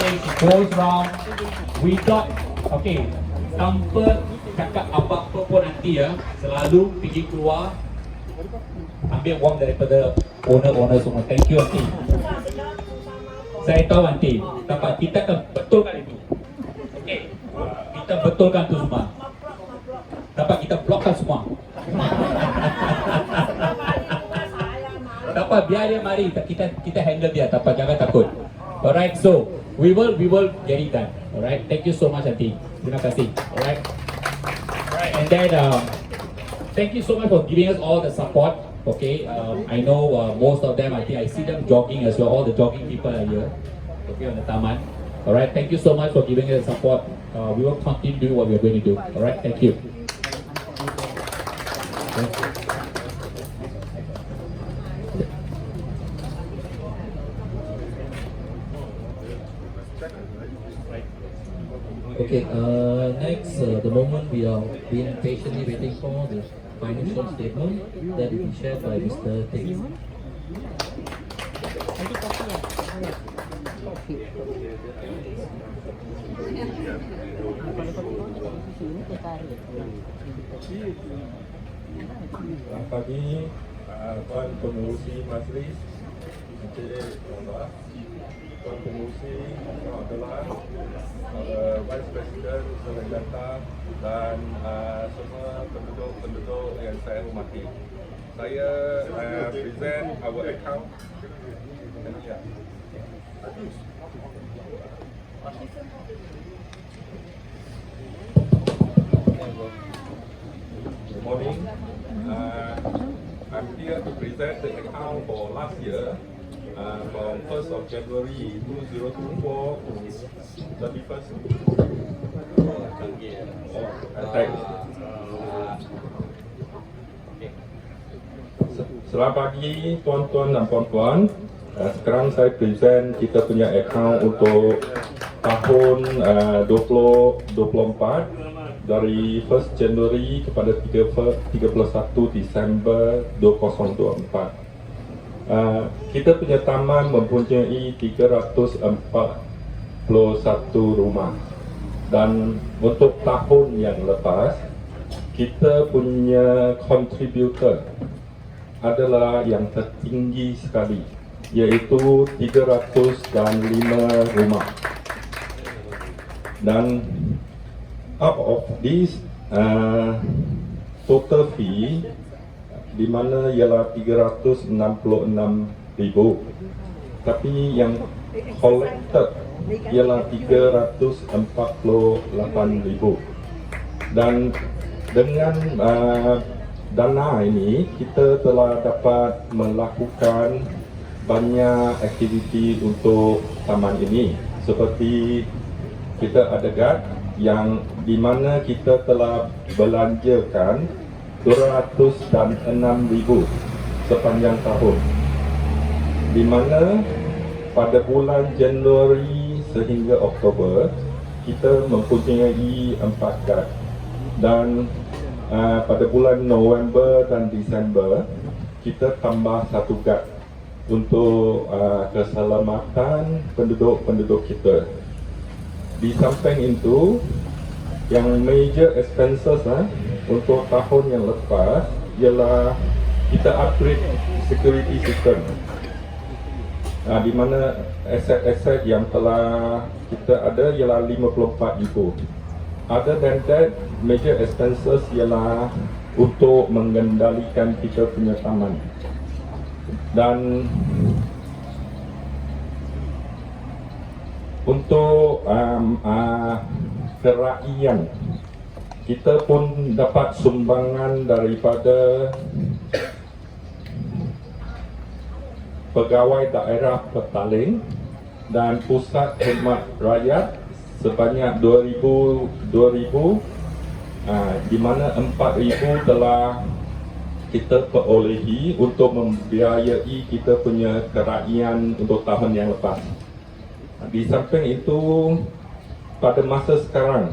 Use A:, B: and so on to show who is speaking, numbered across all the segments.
A: things, it goes round. We got, okay, tanpa cakap apa-apa pun nanti ya, selalu pergi keluar, ambil wang daripada owner semua. Thank you aunty. Saya tahu aunty, tapi kita akan betulkan itu. Okay, kita betulkan tu semua. Dapat kita blokkan semua. Dapat biar dia mari, kita handle dia, dapat jangan takut. Alright, so we will get it done. Alright, thank you so much aunty. Terima kasih. Alright. Alright, and then thank you so much for giving us all the support. Okay, I know most of them, I think I see them jogging as well. All the jogging people are here. Okay, on the taman. Alright, thank you so much for giving us the support. We will continue doing what we are going to do. Alright, thank you.
B: Okay, next, the moment we are being patiently waiting for the financial statement that will be shared by Mr. Ting.
C: Selamat pagi, Tuan Pengerusi Majlis, Encik Allah, Tuan Pengerusi adalah Vice President Selenggata dan semua penduduk-penduduk yang saya hormati. Saya present our account. Good morning. I'm here to present the account for last year, from 1st of January 2024 to 31st. Thanks. Selamat pagi tuan-tuan dan puan-puan. Sekarang saya present kita punya account untuk tahun 2024 dari 1st January kepada 31 Disember 2024. Kita punya taman mempunyai 341 rumah, dan untuk tahun yang lepas kita punya contributor adalah yang tertinggi sekali, iaitu 305 rumah. Dan out of this total fee, di mana ialah 366,000, tapi yang collected ialah 348,000. Dan dengan dana ini kita telah dapat melakukan banyak aktiviti untuk taman ini, seperti kita ada guard yang di mana kita telah belanjakan 206,000 sepanjang tahun, di mana pada bulan Januari sehingga Oktober kita mempunyai 4 guard, dan pada bulan November dan Disember kita tambah 1 guard untuk keselamatan penduduk-penduduk kita. Di samping itu, yang major expenses untuk tahun yang lepas ialah kita upgrade security system, di mana aset-aset yang telah kita ada ialah 54,000. Other than that, major expenses ialah untuk mengendalikan kita punya taman. Dan untuk kerakyatan, kita pun dapat sumbangan daripada pegawai daerah Petaling dan pusat khidmat rakyat sebanyak 2,000, di mana 4,000 telah kita perolehi untuk membiayai kita punya kerakyatan untuk tahun yang lepas. Di samping itu, pada masa sekarang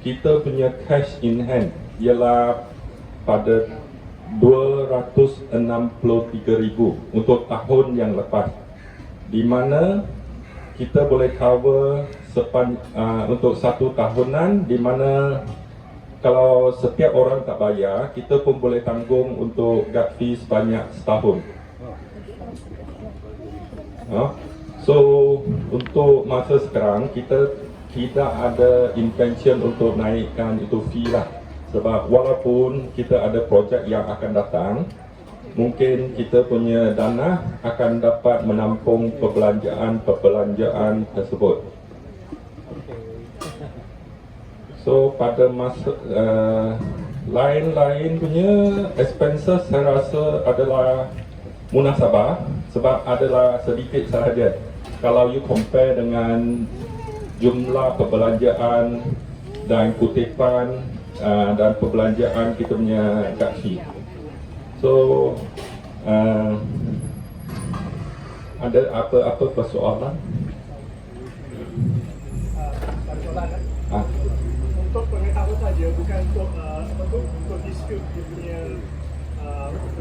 C: kita punya cash in hand ialah pada 263,000 untuk tahun yang lepas, di mana kita boleh cover untuk 1 tahunan, di mana kalau setiap orang tak bayar, kita pun boleh tanggung untuk guard fee sebanyak setahun. So untuk masa sekarang kita tidak ada intention untuk naikkan itu fee lah. Sebab walaupun kita ada projek yang akan datang, mungkin kita punya dana akan dapat menampung perbelanjaan tersebut. So pada masa lain-lain punya expenses saya rasa adalah munasabah, sebab adalah sedikit sahaja. Kalau you compare dengan jumlah perbelanjaan dan kutipan dan perbelanjaan kita punya guard fee. So, ada apa persoalan?
D: Untuk pengetahuan saja, bukan untuk dispute dia punya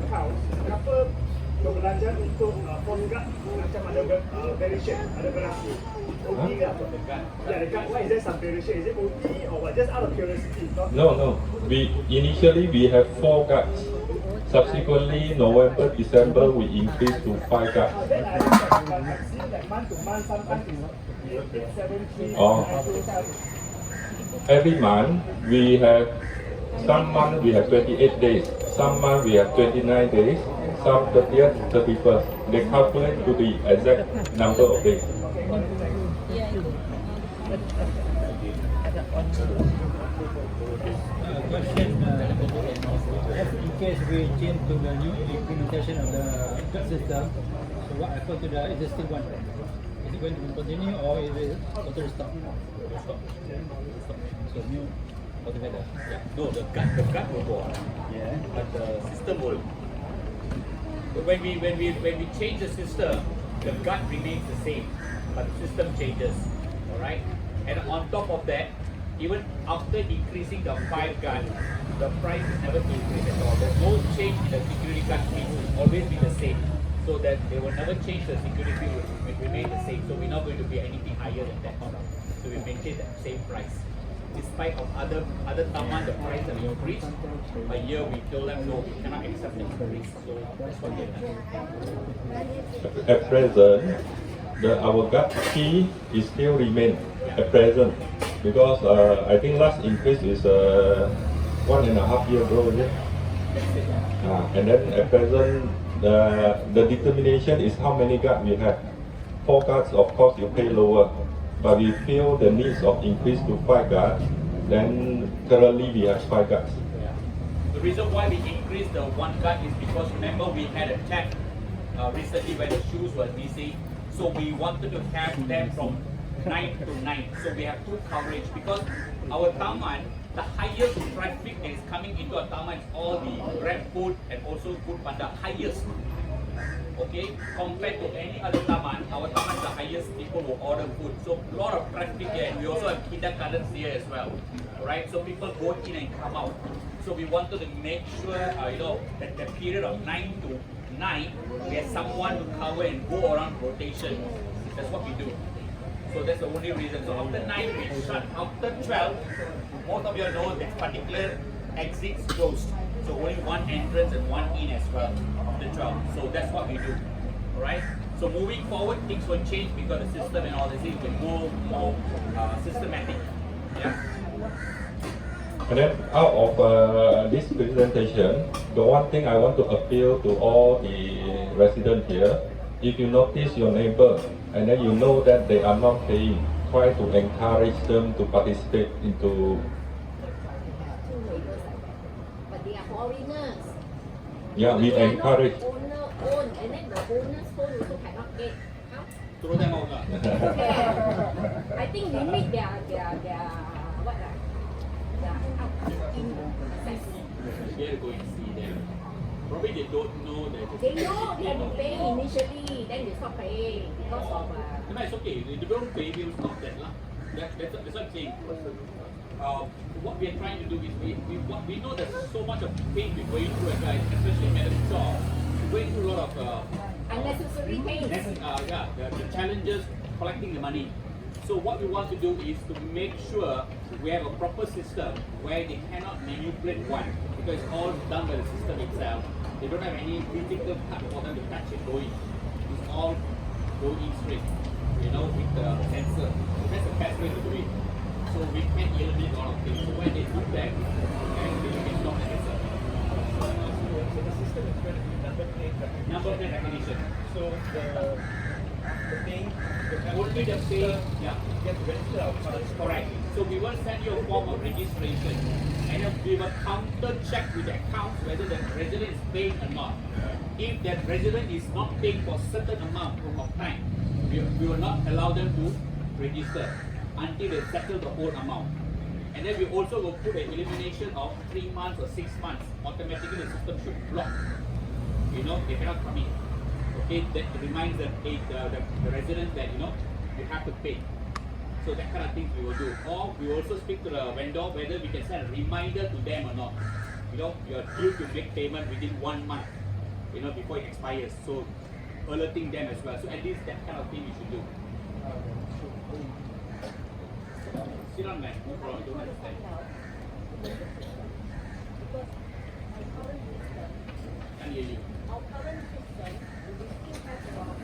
D: account. Kenapa perbelanjaan untuk phone guard macam ada variation, ada berapa? OT ke apa? Ya, dekat. Why is there some variation? Is it OT or what? Just out of curiosity.
C: No. Initially we have 4 guards. Subsequently, November, December, we increased to 5 guards.
D: Then I understand, but I've seen that month to month, sometimes it's 8, 7, 3,
C: Oh. Every month we have, some month we have 28 days, some month we have 29 days, some 30th, 31st. They calculate to the exact number of days.
E: Question, in case we change to the new implementation of the guard system, so what happened to the existing one? Is it going to continue or is it totally stop? So new altogether.
A: Yeah. No, the gut will go on,
E: Yeah.
A: but the system will. But when we change the system, the gut remains the same, but the system changes. All right. And on top of that, even after increasing the 5 guard, the price is never increased at all. There's no change in the security guard fee. It will always be the same. So that they will never change the security fee. It will remain the same. So we're not going to be anything higher than that. So we maintain that same price. Despite of other taman, the price have increased. A year we told them no, we cannot accept the increase. So that's what we have done.
C: At present, our gut fee is still remain at present, because I think last increase is 1.5 years ago, is it? And then at present, the determination is how many guards we have. 4 guards, of course, you pay lower, but we feel the needs of increase to 5 guards. Then currently we have 5 guards.
A: The reason why we increased the 1 guard is because remember we had a check recently where the shoes were missing. So we wanted to have them from 9 to 9. So we have 2 coverage because our taman, the highest traffic that is coming into our taman is all the Grab food and also food panda highest. Okay, compared to any other taman, our taman is the highest people will order food. So a lot of traffic here, and we also have kindergartens here as well. Right, so people go in and come out. So we wanted to make sure, that the period of 9 to 9, we have someone to cover and go around rotation. That's what we do. So that's the only reason. So after 9, we shut. After 12, most of you know that particular exits closed. So only 1 entrance and 1 in as well after 12. So that's what we do. Alright? So moving forward, things will change because the system and all this things will more systematic. Yeah?
C: And then out of this presentation, the one thing I want to appeal to all the residents here, if you notice your neighbor and then you know that they are not paying, try to encourage them to participate into.
F: But they are foreigners.
C: Yeah, we
F: They are
C: encourage.
F: not owner own, and then the owner's phone also cannot get. How?
A: Throw them out.
F: I think limit their what their in access.
A: You have to go and see them. Probably they don't know that.
F: They know they have to pay initially, then they stop paying because of.
A: No, it's okay. If they don't pay, we will stop that. That's what I'm saying. What we are trying to do is we know there's so much of pain we're going through as guys, especially medical job. We're going through a lot of
F: Unnecessary pain.
A: the challenges collecting the money. So what we want to do is to make sure we have a proper system where they cannot manipulate one, because it's all done by the system itself. They don't have any physical cut for them to touch it going. It's all going straight, you know, with the sensor. So that's the best way to do it. So we can eliminate a lot of things. So when they do that, and they can stop the sensor.
D: So the system is going to be number plate recognition.
A: Number plate recognition.
D: So the thing,
A: Only the pay, yeah.
D: get to register our cars.
A: Correct. So we will send you a form of registration, and then we will counter check with the accounts whether the resident is paying or not. If that resident is not paying for certain amount of time, we will not allow them to register until they settle the whole amount. And then we also will put an elimination of 3 months or 6 months. Automatically the system should block. You know, they cannot come in. Okay, that reminds the residents that, you know, you have to pay. So that kind of things we will do. Or we also speak to the vendor whether we can send a reminder to them or not. You know, you are due to make payment within 1 month, you know, before it expires. So alerting them as well. So at least that kind of thing we should do. Sit on that, no problem, don't understand. Can't hear you.
F: Our current system, we still have about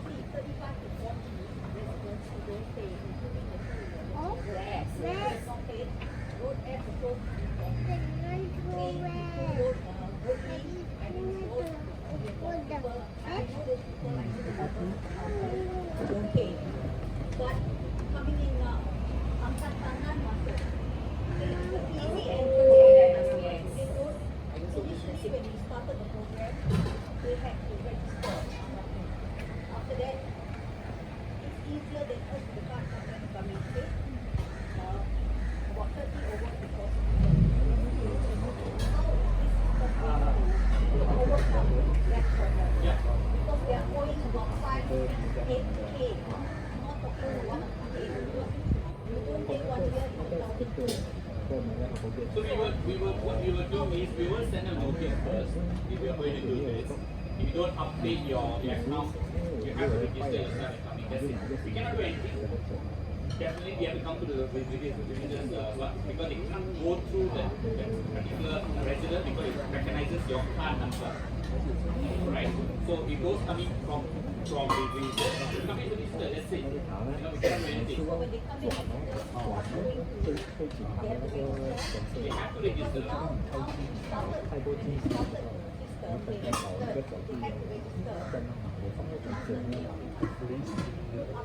F: 35 to 40 residents who don't pay, including the two there. So there's not paid. Road air patrol people who don't go in and enforce people. I know those people like who don't pay. But coming in now, angkat tangan masuk. Easy entrance. Yes. So initially when we started the program, they had to register. After that, it's easier than us to card and then come in pay. About 30 over the cost. To overcome that problem.
A: Yeah.
F: Because they are owing about 5 to 8K. Not talking 1K. You don't take 1 year, you don't.
A: So what we will do is we will send a notice first if you are going to do this. If you don't update your account, you have to register yourself and coming. That's it. We cannot do anything. Definitely we have to come to the visitors because they can't go through that particular resident because it recognizes your card number. Right? So if those coming from the visitor, you come in to register, that's it. You know, we cannot do anything.
F: So when they come in, they have to register.
A: They have to register.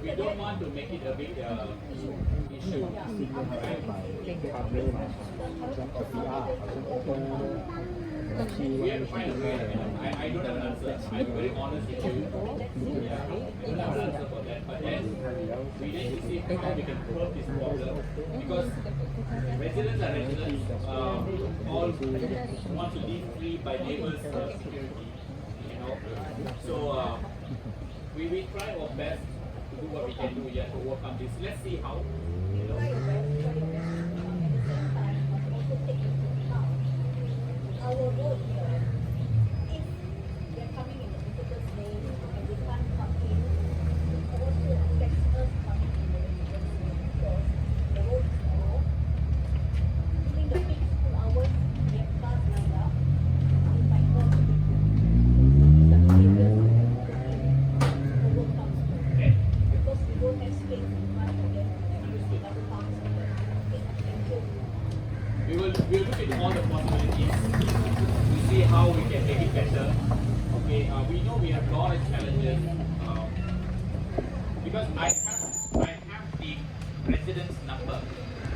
A: We don't want to make it a big issue. We have to find a way. I don't have an answer. I'm very honest with you. Yeah, I don't have an answer for that. But then we need to see how we can curb this problem because residents are residents. All want to live free by neighbors' security. You know, so we try our best to do what we can do here to overcome this. Let's see how. You know.
F: Our road here, if they're coming in the visitor's name and they can't come in, it also affects us coming in the visitor's name because the road is narrow. During the peak school hours, we have class lined up. It might not be these are areas the road comes to. Because we don't have space in front of them and double parks. Thank you.
A: We will look at all the possibilities to see how we can make it better. Okay, we know we have a lot of challenges because I have the residence number,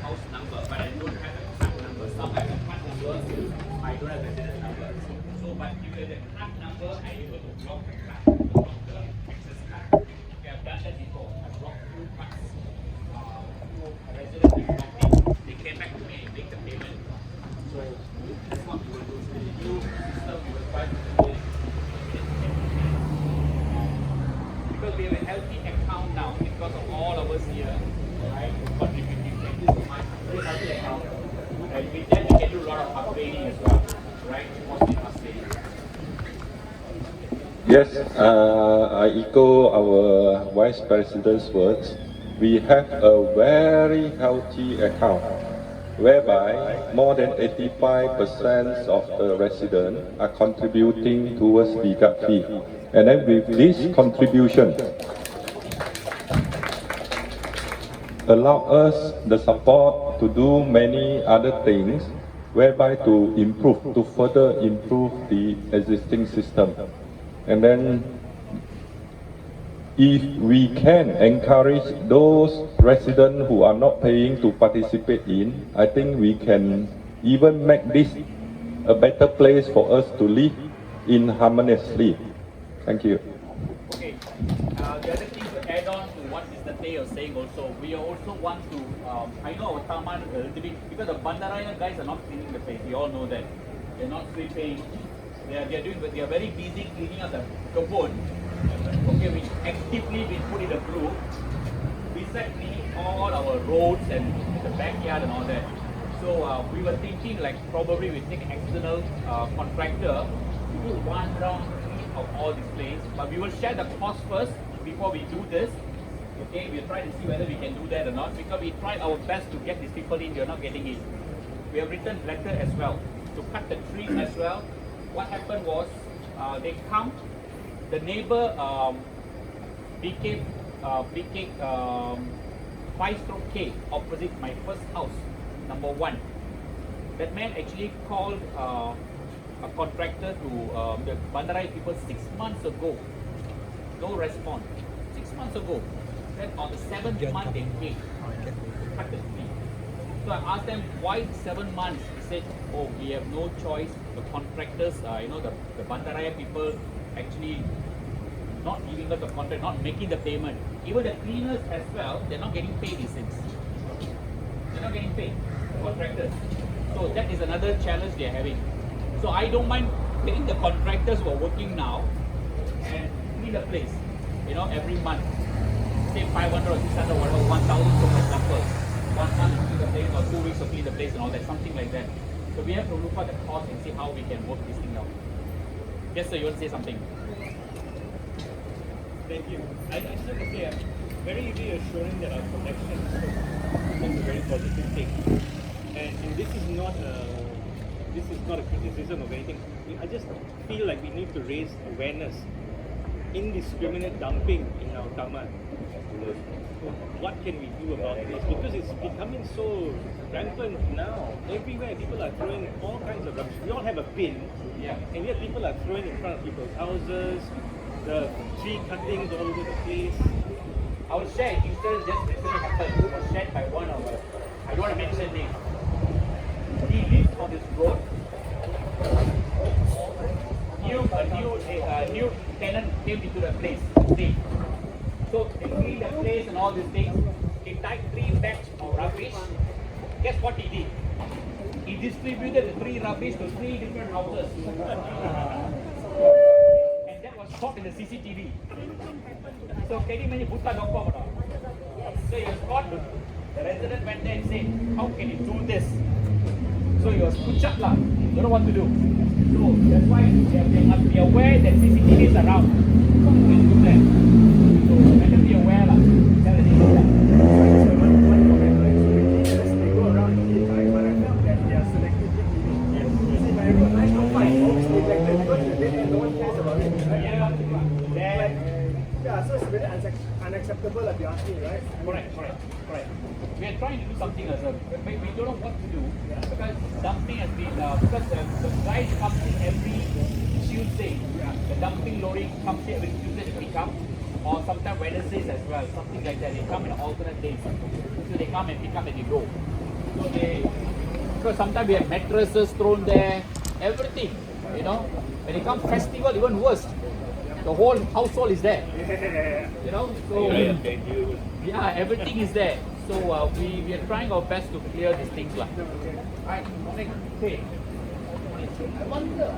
A: house number, but I don't have a card number. Some have a card number, I don't have a residence number. So, but if there's a card number, I'm able to block the card, block the access card. We have done that before. I blocked 2 cards. A resident is blocking. They came back to me and make the payment. So that's what we will do. So the new system we will try to do this. Because we have a healthy account now because of all of us here, right? Contributing. Thank you so much. Very healthy account. And with that we can do a lot of upgrading as well, right? Positive upgrading.
C: Yes, I echo our Vice President's words. We have a very healthy account whereby more than 85% of the residents are contributing towards the gut fee. And then with this contribution, allow us the support to do many other things whereby to improve, to further improve the existing system. And then if we can encourage those residents who are not paying to participate in, I think we can even make this a better place for us to live in harmoniously. Thank you.
A: Okay. The other thing to add on to what Mr. Tay was saying also, we also want to, I know our Taman a little bit, because the Bandaraya guys are not cleaning the place, we all know that. They're not sweeping, they are very busy cleaning up the kebun, okay, which actively we put in a group, besides cleaning all our roads and the backyard and all that. So we were thinking like probably we take an external contractor to do one round of all these places, but we will share the cost first before we do this. Okay, we'll try to see whether we can do that or not, because we tried our best to get these people in, we are not getting in. We have written letter as well to cut the trees as well. What happened was they come, the neighbor bk 5/K opposite my first house, number 1. That man actually called a contractor to the Bandarai people 6 months ago. No response. 6 months ago. Then on the 7th month they paid to cut the tree. So I asked them why 7 months. He said, oh, we have no choice. The contractors, the Bandaraya people actually not giving us the contract, not making the payment. Even the cleaners as well, they're not getting paid, he says. They're not getting paid, contractors. So that is another challenge they're having. So I don't mind getting the contractors who are working now and clean the place, every month. Say 500 or 600 or whatever, 1,000 for example. 1 month to clean the place or 2 weeks to clean the place and all that, something like that. So we have to look at the cost and see how we can work this thing out. Yes, sir, you want to say something?
D: Thank you. I just want to say I'm very reassuring that our connection is a very positive thing. And this is not a criticism of anything. I just feel like we need to raise awareness. Indiscriminate dumping in our taman. What can we do about this? Because it's becoming so rampant now. Everywhere people are throwing all kinds of rubbish. We all have a bin, and yet people are throwing in front of people's houses. The tree cuttings all over the place.
A: I will share an instance just recently happened. It was shared by one of us. I don't want to mention names. He lives on this road. A new tenant came into the place. So they cleaned the place and all these things. He tied 3 bags of rubbish. Guess what he did? He distributed the 3 rubbish to 3 different houses. And that was caught in the CCTV. So can you imagine buta.com or not? So he was caught. The resident went there and said, how can you do this? So he was puchat lah. Don't know what to do. So that's why they must be aware that CCTV is around. So they do that. So better be aware lah. Tell the neighbors that.
D: They go around the ibaratnya that they are selectively cleaning. You see, my road, I don't find folks neglected because no one cares about it, right? Yeah, so it's very unacceptable if you ask me, right?
A: Correct. We are trying to do something as well, but we don't know what to do because dumping has been because the guys come in every Tuesday. The dumping lorry comes in every Tuesday to pick up, or sometimes Wednesdays as well, something like that. They come in alternate days, so they come and pick up and they go. So because sometimes we have mattresses thrown there, everything. When it comes festival, even worse. The whole household is there. So yeah, everything is there. So we are trying our best to clear these things lah. Right, okay. I wonder.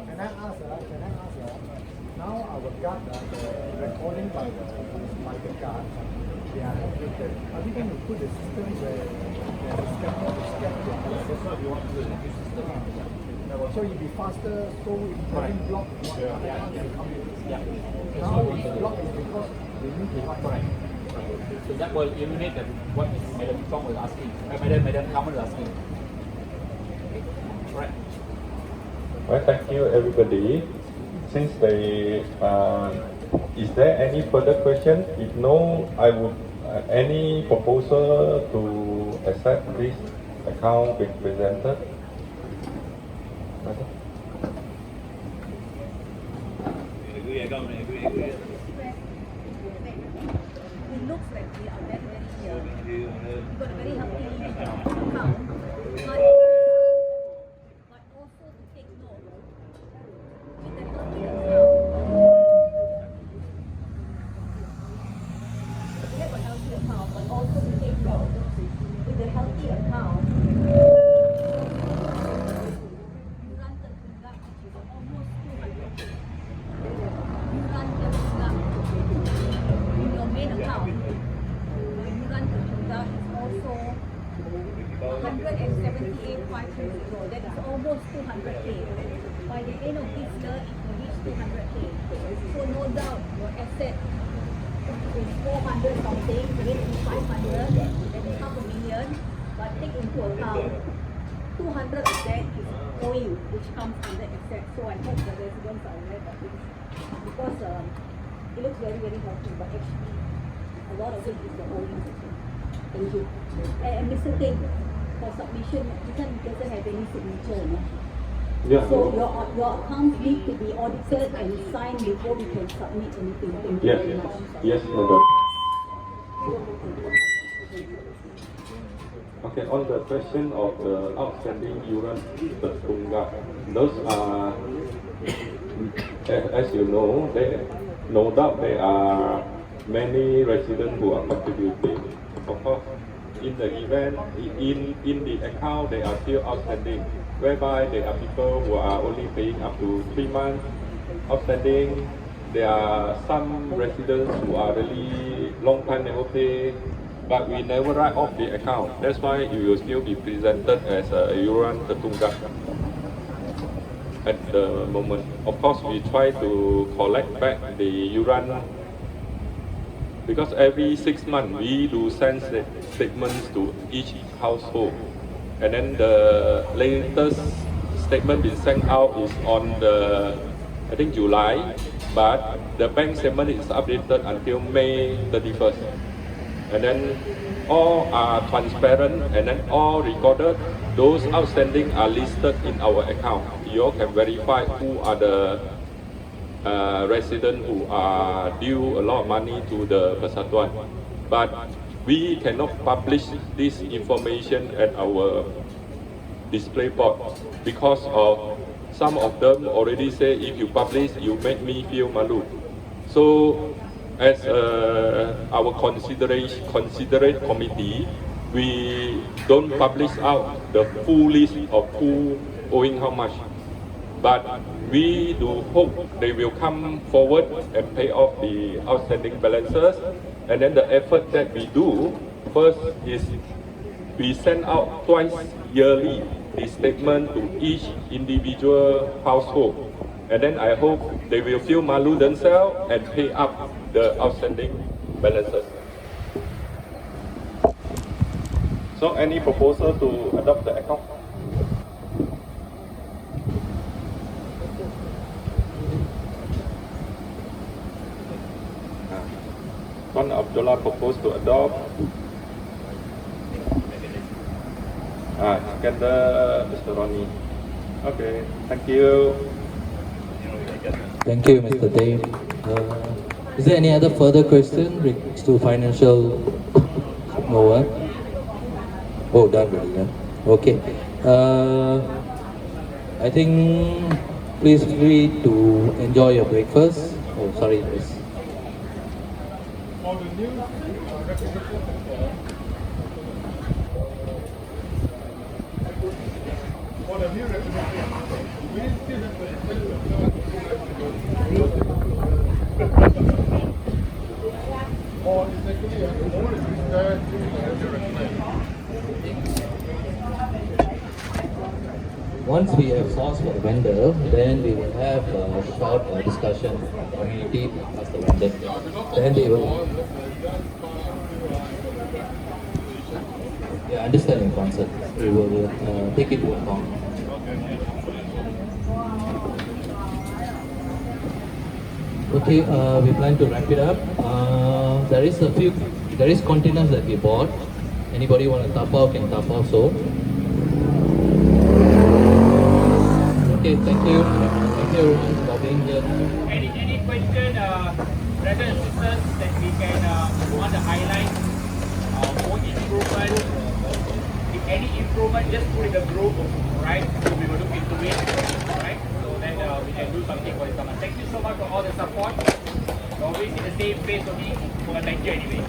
D: Can I ask, now our guard, the recording by the guard, they are encrypted. Are we going to put the system where there's a scanner to scan the answers? So it'll be faster, so if having block, now it's blocked is because they need to write.
A: So that will eliminate what Madam Chong was asking. Madam Kamal was asking. Right.
C: Well, thank you everybody. Since they, is there any further question? If no, I would, any proposal to accept this account being presented? Madam?
G: It looks like we are we've got a very healthy account, but also to take note with the healthy account. We have a healthy account, but also to take note with the healthy account. You run the tunggak, which is almost 200. You run the tunggak in your main account. When you run the tunggak, it's also 178,530. That is almost 200K. By the end of this year, it will reach 200K. So no doubt your asset is 400 something, maybe 500, that is half a million. But take into account 200 of that is oil, which comes under asset. So I hope the residents are aware of this. Because it looks very, very healthy, but actually a lot of it is the oil. Thank you. And Mr. Ting, for submission, this one doesn't have any signature, no?
C: Yeah.
G: So your accounts need to be audited and signed before we can submit anything. Thank you
C: Yes,
G: very much.
C: yes, madam. Okay, on the question of the outstanding yuran, the tunggak, those are, as you know, no doubt there are many residents who are contributing. Of course, in the event, in the account, they are still outstanding, whereby there are people who are only paying up to 3 months outstanding. There are some residents who are really long time never pay, but we never write off the account. That's why it will still be presented as a yuran tertunggak at the moment. Of course, we try to collect back the yuran, because every 6 months we do send statements to each household, and then the latest statement being sent out is on the, I think, July, but the bank statement is updated until May 31st, and then all are transparent and then all recorded. Those outstanding are listed in our account. You all can verify who are the residents who are due a lot of money to the Persatuan. But we cannot publish this information at our display board because of some of them already say, if you publish, you make me feel malu. So as our considerate committee, we don't publish out the full list of who owing how much. But we do hope they will come forward and pay off the outstanding balances. And then the effort that we do, first is we send out twice yearly the statement to each individual household. And then I hope they will feel malu themselves and pay up the outstanding balances. So any proposal to adopt the account? Tuan Abdullah proposed to adopt. Seconder Mr. Ronnie. Okay, thank you.
B: Thank you, Mr. Dave. Is there any other further question relates to financial? No one? Oh, done already, yeah. Okay. I think please feel free to enjoy your breakfast. Oh, sorry, yes.
D: For the new recognition for the new recognition, we still have to or is actually a more is there to recognize.
B: Once we have sourced for the vendor, then we will have a short discussion with the community plus the vendor. Then they will. Yeah, understand your concern. We will take it to account. Okay, we plan to wrap it up. There is containers that we bought. Anybody want to tap out can tap out so. Okay, thank you. Thank you everyone for being here.
A: Any question, brothers and sisters, that we can want to highlight? More improvement. If any improvement, just put in the group, right? So we will look into it, right? So then we can do something for it. Thank you so much for all the support. Always in the same place only. But thank you anyway.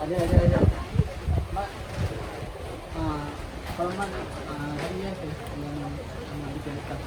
H: Ada. Mak, kalau mak hari ni apa yang dikenakan?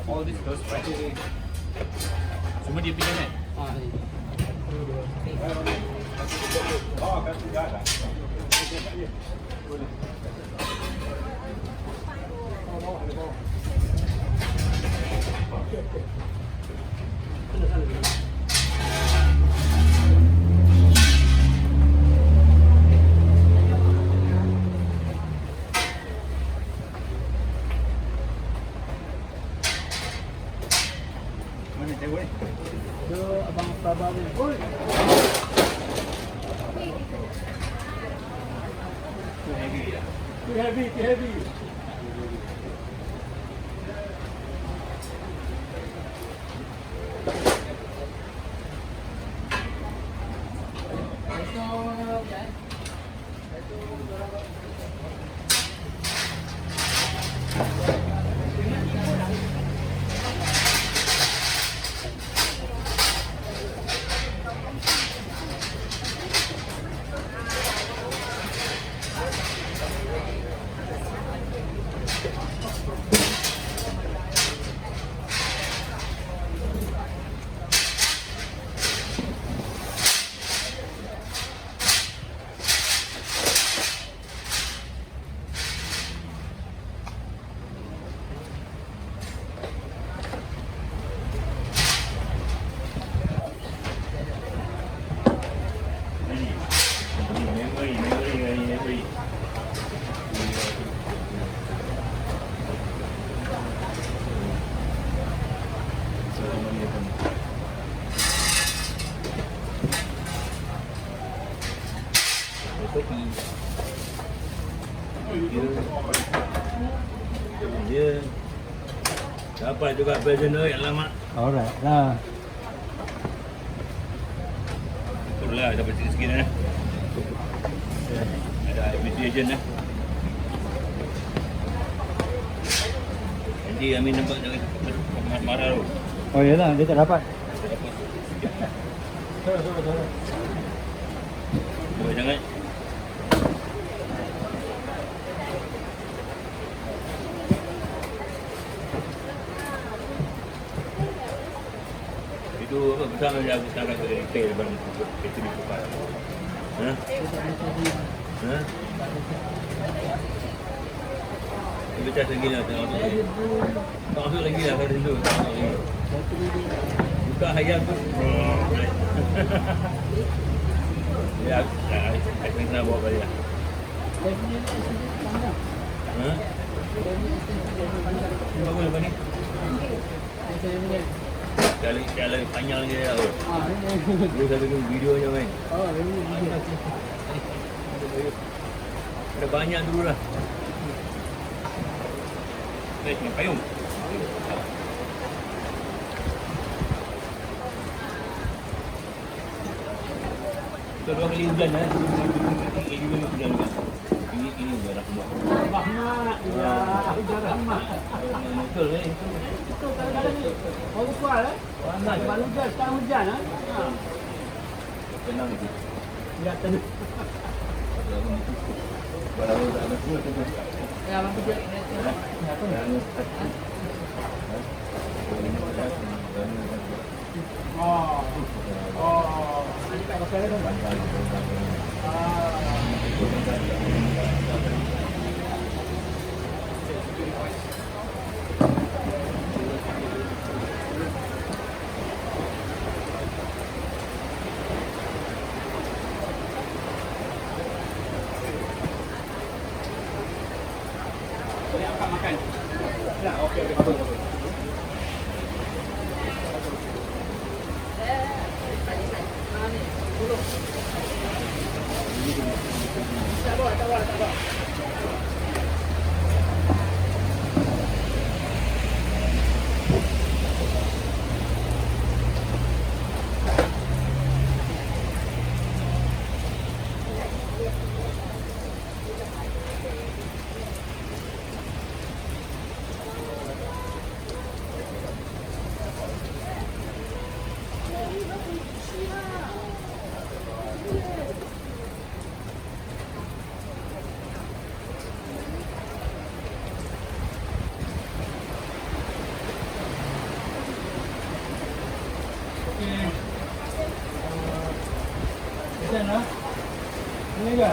A: All this goes right. Semua dia pilih kan?
E: Mana tengok ni?
H: Itu abang Prabha ni. Oi. Too heavy.
E: Dia dapat juga prisoner yang lama.
H: Alright lah.
E: Betul lah, dapat sikit-sikit eh. Ada mediation eh. Nanti Amin nampak jangan marah tu.
H: Oh iyalah, dia tak dapat.
E: Jangan. Itu apa bersama dia aku sekarang ke repair barang itu dibuka. Ha? Ha? Kita lagi lah tengok tu. Tak masuk lagi lah pada situ. Buka hayam tu. Ya, saya kena bawa balik lah. Ha? Ini bagus lepas ni? Kalau panjang lagi dah tu. Dia satu videonya main. Ada banyak dulu lah.
A: Payung. Kedua kali hujan ya. Ini hujan kan. Ini jarak buah.
E: Rahmat, ya, hujan rahmat.
A: Betul eh.
E: Itu kadang-kadang orang kuat Sebab hujan, sekarang hujan
A: Tenang itu.
E: Ya, tenang.
A: Barang tak ada semua tu.
H: Ya, abang kerja.
E: Oh. Oh. Ini tak pakai dah.
A: Boleh angkat makan. Ya, okey okey.
E: Hujan Ini juga.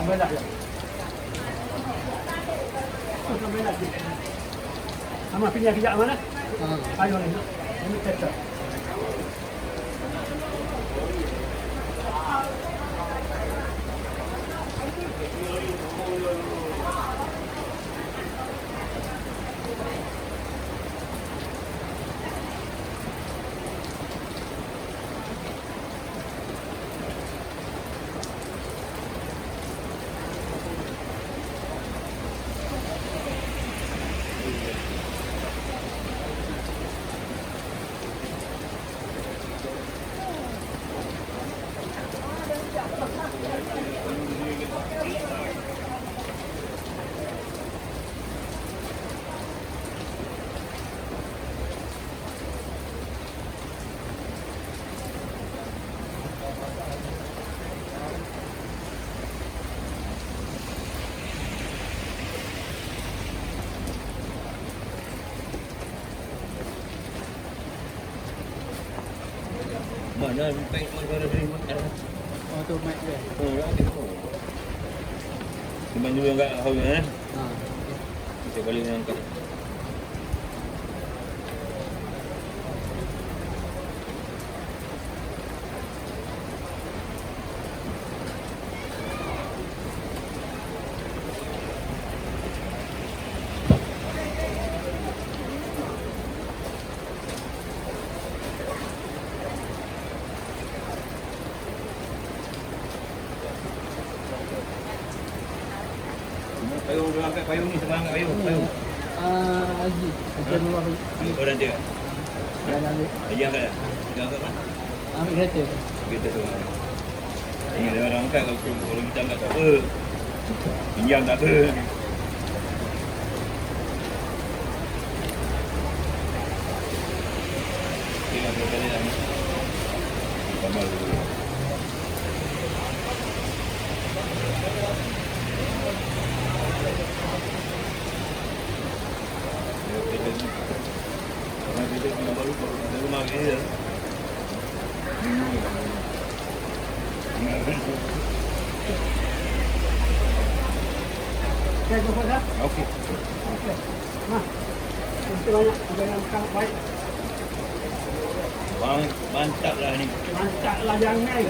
E: Sampai tak? Sampai tak?
D: Sama pindah kejap mana? Ayo ni. Ini tetap.
E: Mana bank negara beri makan.
H: Oh tu mic dia.
E: Oh, ada tu. Cuma juga enggak tahu ya. Kita balik angkat. Payung dia angkat payung ni sebab angkat payung.
H: Haji. Macam luar ni.
E: Oh nanti kan?
H: Dan ambil.
E: Lagi angkat dah? Dia angkat kan?
H: Ambil kereta.
E: Kita tu. Ingat dia orang angkat kalau kita angkat tak apa. Pinjam tak apa. Tengok berapa kali dah ni. Tambah dulu. Rumah dia.
D: Okay, go for that.
E: Okey.
D: Nah. Terima banyak. Jangan makan baik.
E: Mantaplah ni.
D: Mantaplah jangan.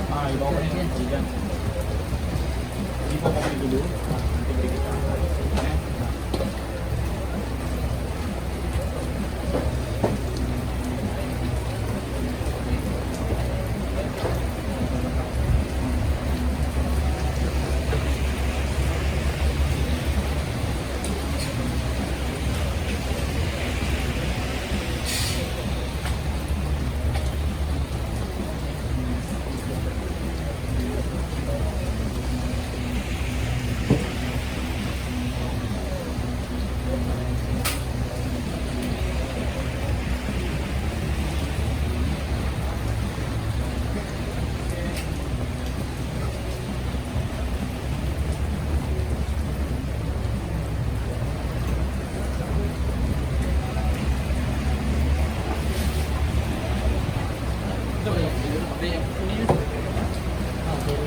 E: Ibu bawa ni hujan. Ibu kopi dulu. Nanti beri kita.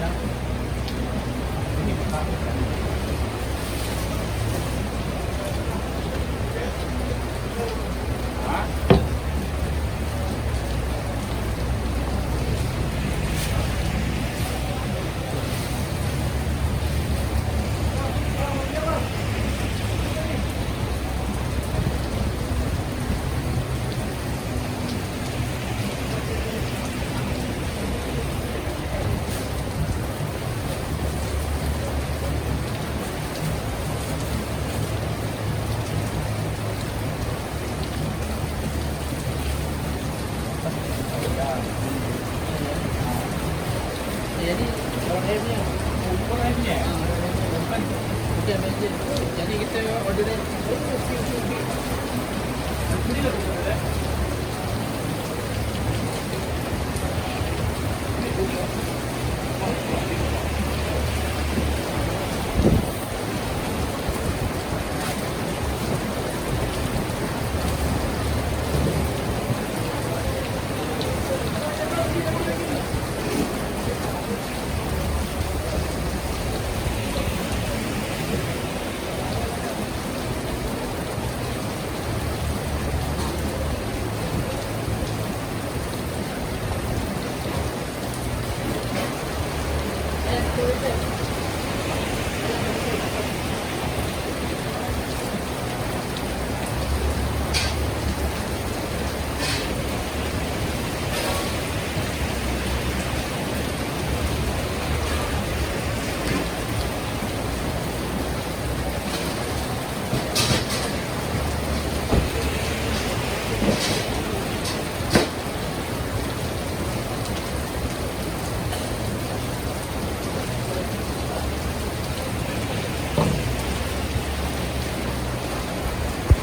E: Ya.
A: Ha?